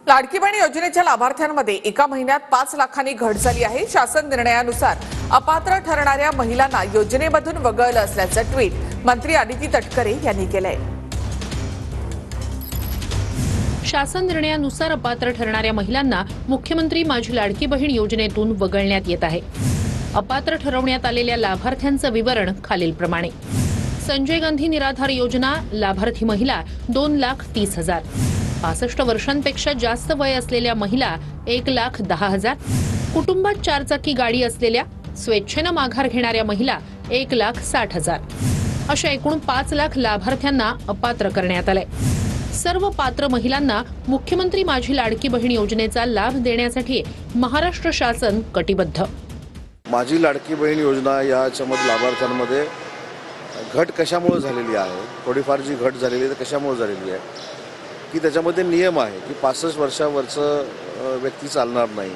लाडकी बहीण योजनेच्या लाभार्थ्यांमध्ये एका महिन्यात 5 लाखांनी घट झाली आहे। शासन निर्णयानुसार अपात्र ठरणाऱ्या महिलांना योजनेमधून वगळलं असल्याचं ट्विट मंत्री आदिती तटकरे यांनी केलंय। शासन निर्णयानुसार अपात्र ठरणाऱ्या महिलांना मुख्यमंत्री माझी लाडकी बहीण योजनेतून वगळण्यात येत आहे। अपात्र ठरवण्यात आलेल्या लाभार्थ्यांचं विवरण खालीलप्रमाणे। संजय गांधी निराधार योजना लाभार्थी महिला 2,30,000, 65 वर्षांपेक्षा जास्त वय असलेल्या महिला 1,10,000, कुटुंबात 4 चाकी गाडी असलेल्या स्वेच्छेने माघार घेणाऱ्या महिला 1,60,000 अशा एकूण 5 लाख लाभार्थ्यांना अपात्र करण्यात आले। सर्व पात्र महिलांना मुख्यमंत्री माझी लाडकी बहीण योजनेचा लाभ देण्यासाठी महाराष्ट्र शासन कटिबद्ध। माझी लाडकी बहीण योजना याच्यामध्ये लाभार्थ्यांमध्ये घट कशामुळे झालेली आहे, थोडीफार जी घट झालेली आहे कशामुळे झालेली आहे की त्याच्यामध्ये नियम आहे की 65 वर्षावरचं व्यक्ती चालणार नाही,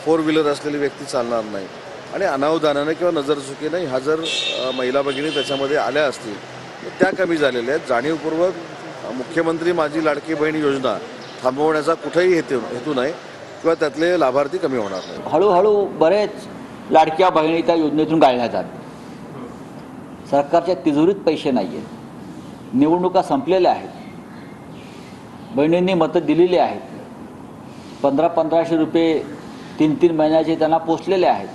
4 व्हीलर असलेली व्यक्ती चालणार नाही आणि अनावधानाने किंवा नजरचुकीने ह्या जर महिला भगिनी त्याच्यामध्ये आल्या असतील तर त्या कमी झालेल्या आहेत। जाणीवपूर्वक मुख्यमंत्री माझी लाडकी बहीण योजना थांबवण्याचा कुठेही हेतू नाही किंवा त्यातले लाभार्थी कमी होणार नाही। हळूहळू बरेच लाडक्या बहिणी त्या योजनेतून गाळल्या जातात। सरकारच्या तिजोरीत पैसे नाही आहेत, निवडणुका संपलेल्या आहेत, बहिणींनी मतं दिलेली आहेत, 1500 रुपये 3 महिन्याचे त्यांना पोचलेले आहेत,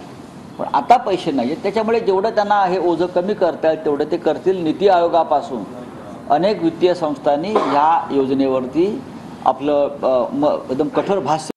पण आता पैसे नाही आहेत। त्याच्यामुळे जेवढं त्यांना हे ओझं कमी करता येईल तेवढं ते करतील। नीती आयोगापासून अनेक वित्तीय संस्थांनी ह्या योजनेवरती आपलं एकदम कठोर भाष्य